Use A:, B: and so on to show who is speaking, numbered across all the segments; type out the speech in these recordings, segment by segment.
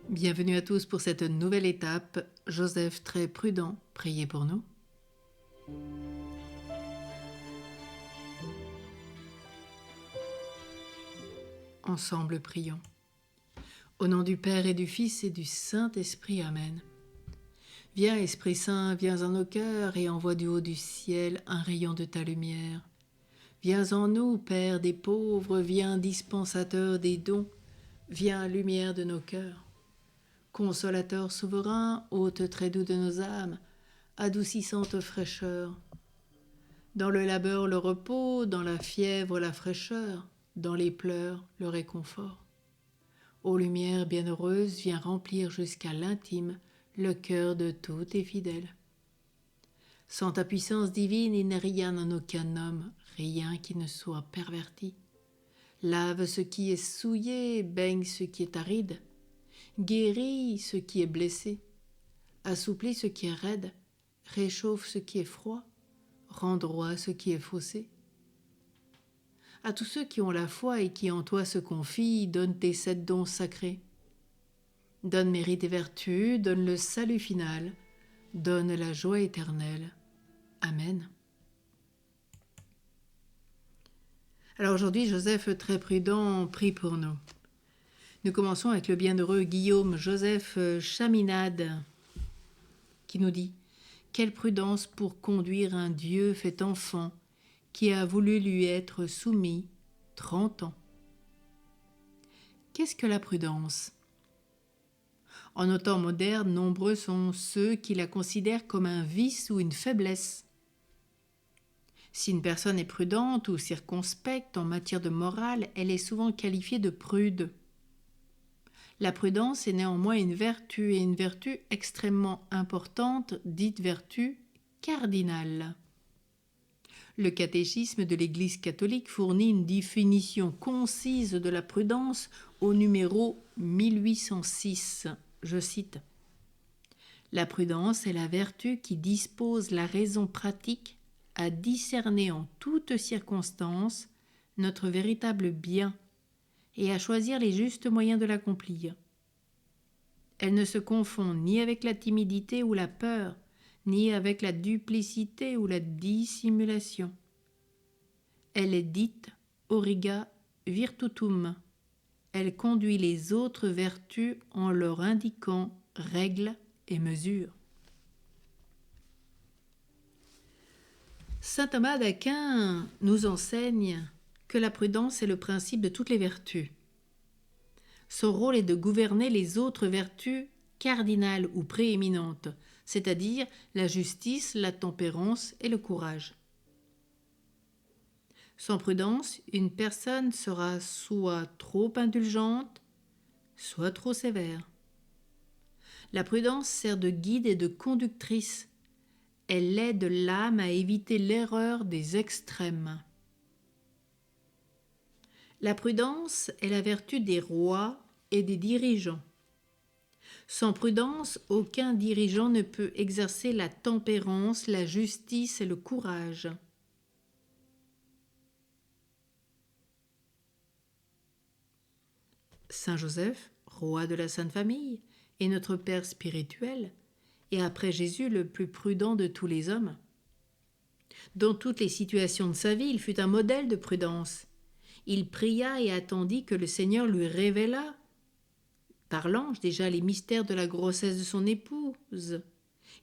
A: Bienvenue à tous pour cette nouvelle étape. Joseph très prudent, priez pour nous. Ensemble prions. Au nom du Père et du Fils et du Saint-Esprit, Amen. Viens Esprit Saint, viens en nos cœurs et envoie du haut du ciel un rayon de ta lumière. Viens en nous, Père des pauvres, viens dispensateur des dons, viens lumière de nos cœurs. Consolateur souverain, hôte très doux de nos âmes, adoucissante fraîcheur. Dans le labeur le repos, dans la fièvre la fraîcheur, dans les pleurs le réconfort. Ô lumière bienheureuse, viens remplir jusqu'à l'intime le cœur de tous tes fidèles. Sans ta puissance divine, il n'est rien en aucun homme, rien qui ne soit perverti. Lave ce qui est souillé, baigne ce qui est aride, guéris ce qui est blessé, assouplis ce qui est raide, réchauffe ce qui est froid, rend droit ce qui est faussé. À tous ceux qui ont la foi et qui en toi se confient, donne tes 7 dons sacrés. Donne mérite et vertu, donne le salut final, donne la joie éternelle. Amen. Alors aujourd'hui, Joseph très prudent prie pour nous. Nous commençons avec le bienheureux Guillaume Joseph Chaminade qui nous dit « Quelle prudence pour conduire un Dieu fait enfant qui a voulu lui être soumis 30 ans. » Qu'est-ce que la prudence ? En nos temps modernes, nombreux sont ceux qui la considèrent comme un vice ou une faiblesse. Si une personne est prudente ou circonspecte en matière de morale, elle est souvent qualifiée de prude. La prudence est néanmoins une vertu, et une vertu extrêmement importante, dite vertu cardinale. Le catéchisme de l'Église catholique fournit une définition concise de la prudence au numéro 1806. Je cite : « La prudence est la vertu qui dispose la raison pratique à discerner en toutes circonstances notre véritable bien et à choisir les justes moyens de l'accomplir. Elle ne se confond ni avec la timidité ou la peur, ni avec la duplicité ou la dissimulation. Elle est dite auriga virtutum. Elle conduit les autres vertus en leur indiquant règles et mesures. » Saint Thomas d'Aquin nous enseigne que la prudence est le principe de toutes les vertus. Son rôle est de gouverner les autres vertus cardinales ou prééminentes, c'est-à-dire la justice, la tempérance et le courage. Sans prudence, une personne sera soit trop indulgente, soit trop sévère. La prudence sert de guide et de conductrice. Elle aide l'âme à éviter l'erreur des extrêmes. La prudence est la vertu des rois et des dirigeants. Sans prudence, aucun dirigeant ne peut exercer la tempérance, la justice et le courage. Saint Joseph, roi de la Sainte Famille, est notre Père spirituel, et après Jésus le plus prudent de tous les hommes. Dans toutes les situations de sa vie, il fut un modèle de prudence. Il pria et attendit que le Seigneur lui révélât, par l'ange déjà, les mystères de la grossesse de son épouse.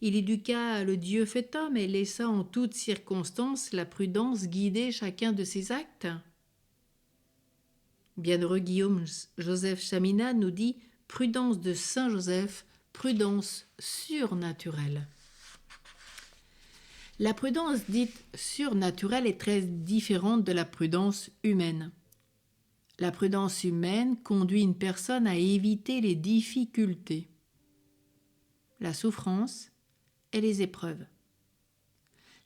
A: Il éduqua le Dieu fait homme et laissa en toutes circonstances la prudence guider chacun de ses actes. Bienheureux Guillaume Joseph Chaminade nous dit « Prudence de Saint Joseph, prudence surnaturelle ». La prudence dite surnaturelle est très différente de la prudence humaine. La prudence humaine conduit une personne à éviter les difficultés, la souffrance et les épreuves.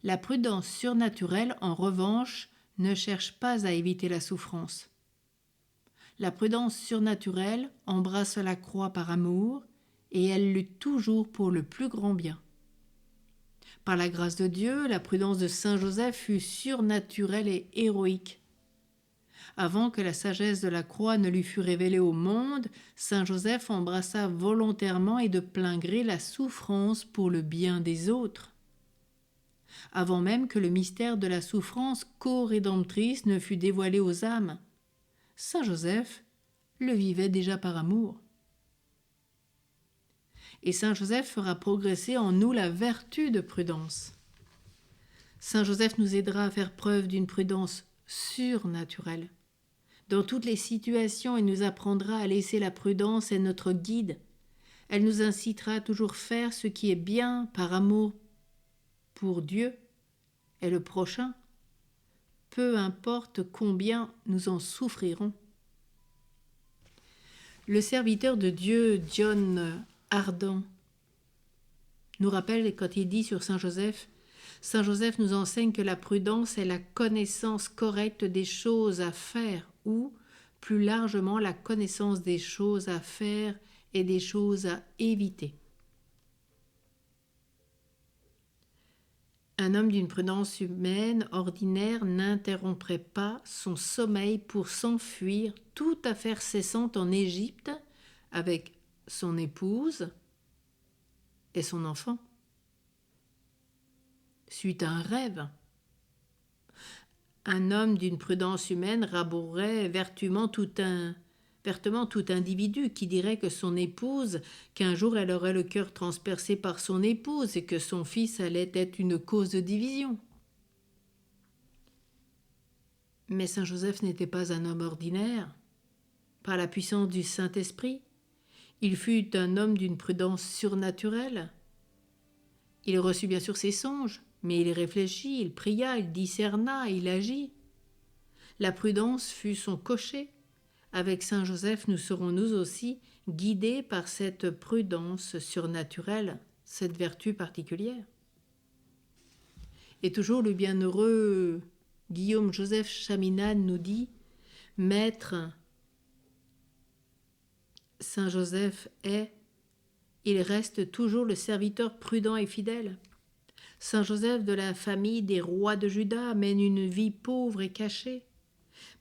A: La prudence surnaturelle, en revanche, ne cherche pas à éviter la souffrance. La prudence surnaturelle embrasse la croix par amour et elle lutte toujours pour le plus grand bien. Par la grâce de Dieu, la prudence de Saint Joseph fut surnaturelle et héroïque. Avant que la sagesse de la croix ne lui fût révélée au monde, saint Joseph embrassa volontairement et de plein gré la souffrance pour le bien des autres. Avant même que le mystère de la souffrance co-rédemptrice ne fût dévoilé aux âmes, saint Joseph le vivait déjà par amour. Et saint Joseph fera progresser en nous la vertu de prudence. Saint Joseph nous aidera à faire preuve d'une prudence surnaturelle. Dans toutes les situations, il nous apprendra à laisser la prudence être notre guide. Elle nous incitera à toujours faire ce qui est bien par amour pour Dieu et le prochain, peu importe combien nous en souffrirons. Le serviteur de Dieu, John Ardent, nous rappelle quand il dit sur Saint Joseph nous enseigne que la prudence est la connaissance correcte des choses à faire ou, plus largement, la connaissance des choses à faire et des choses à éviter. Un homme d'une prudence humaine ordinaire n'interromprait pas son sommeil pour s'enfuir toute affaire cessante en Égypte avec son épouse et son enfant, suite à un rêve. Un homme d'une prudence humaine rabourerait vertement tout individu qui dirait que son épouse, qu'un jour elle aurait le cœur transpercé par son épouse et que son fils allait être une cause de division. Mais saint Joseph n'était pas un homme ordinaire. Par la puissance du Saint-Esprit, il fut un homme d'une prudence surnaturelle. Il reçut bien sûr ses songes, mais il réfléchit, il pria, il discerna, il agit. La prudence fut son cocher. Avec saint Joseph, nous serons nous aussi guidés par cette prudence surnaturelle, cette vertu particulière. Et toujours le bienheureux Guillaume Joseph Chaminade nous dit « Maître, saint Joseph il reste toujours le serviteur prudent et fidèle. Saint Joseph de la famille des rois de Juda mène une vie pauvre et cachée,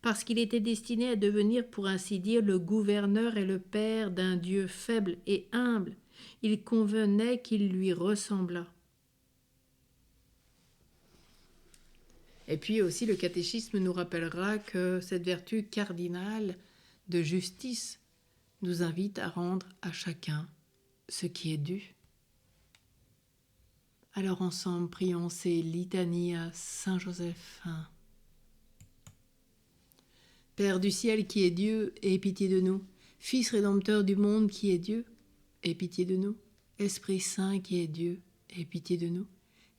A: parce qu'il était destiné à devenir, pour ainsi dire, le gouverneur et le père d'un Dieu faible et humble. Il convenait qu'il lui ressemblât. » Et puis aussi le catéchisme nous rappellera que cette vertu cardinale de justice nous invite à rendre à chacun ce qui est dû. Alors ensemble, prions ces litanies à saint Joseph. Père du ciel qui est Dieu, aie pitié de nous. Fils rédempteur du monde qui est Dieu, aie pitié de nous. Esprit Saint qui est Dieu, aie pitié de nous.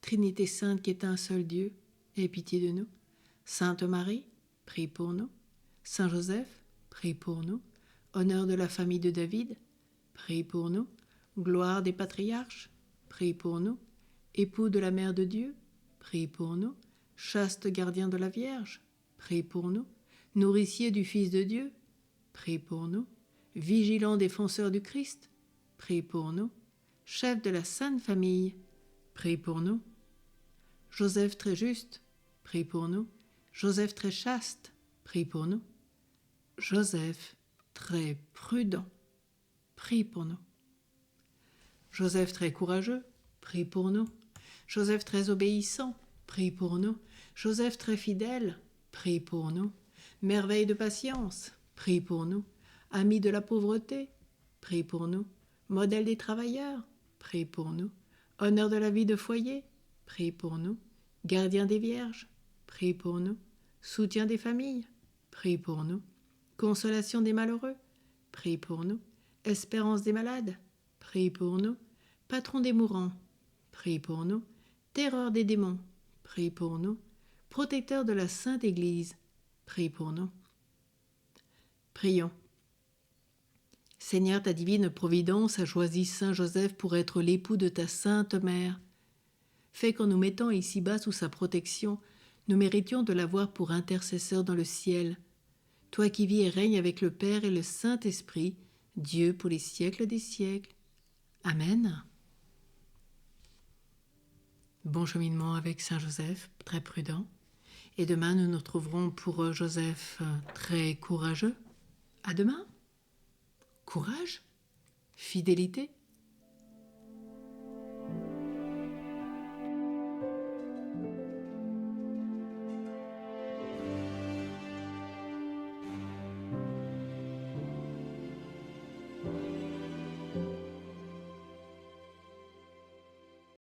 A: Trinité Sainte qui est un seul Dieu, aie pitié de nous. Sainte Marie, prie pour nous. Saint Joseph, prie pour nous. Honneur de la famille de David, prie pour nous. Gloire des patriarches, prie pour nous. Époux de la Mère de Dieu, prie pour nous. Chaste gardien de la Vierge, prie pour nous. Nourricier du Fils de Dieu, prie pour nous. Vigilant défenseur du Christ, prie pour nous. Chef de la Sainte Famille, prie pour nous. Joseph très juste, prie pour nous. Joseph très chaste, prie pour nous. Joseph très prudent, prie pour nous. Joseph très courageux, prie pour nous. Joseph très obéissant, prie pour nous. Joseph très fidèle, prie pour nous. Merveille de patience, prie pour nous. Ami de la pauvreté, prie pour nous. Modèle des travailleurs, prie pour nous. Honneur de la vie de foyer, prie pour nous. Gardien des vierges, prie pour nous. Soutien des familles, prie pour nous. Consolation des malheureux, prie pour nous. Espérance des malades, prie pour nous. Patron des mourants, prie pour nous. Terreur des démons, prie pour nous. Protecteur de la Sainte Église, prie pour nous. Prions. Seigneur, ta divine providence a choisi saint Joseph pour être l'époux de ta sainte mère. Fais qu'en nous mettant ici-bas sous sa protection, nous méritions de l'avoir pour intercesseur dans le ciel. Toi qui vis et règnes avec le Père et le Saint-Esprit, Dieu pour les siècles des siècles. Amen. Bon cheminement avec saint Joseph, très prudent. Et demain, nous nous retrouverons pour Joseph très courageux. À demain. Courage, fidélité,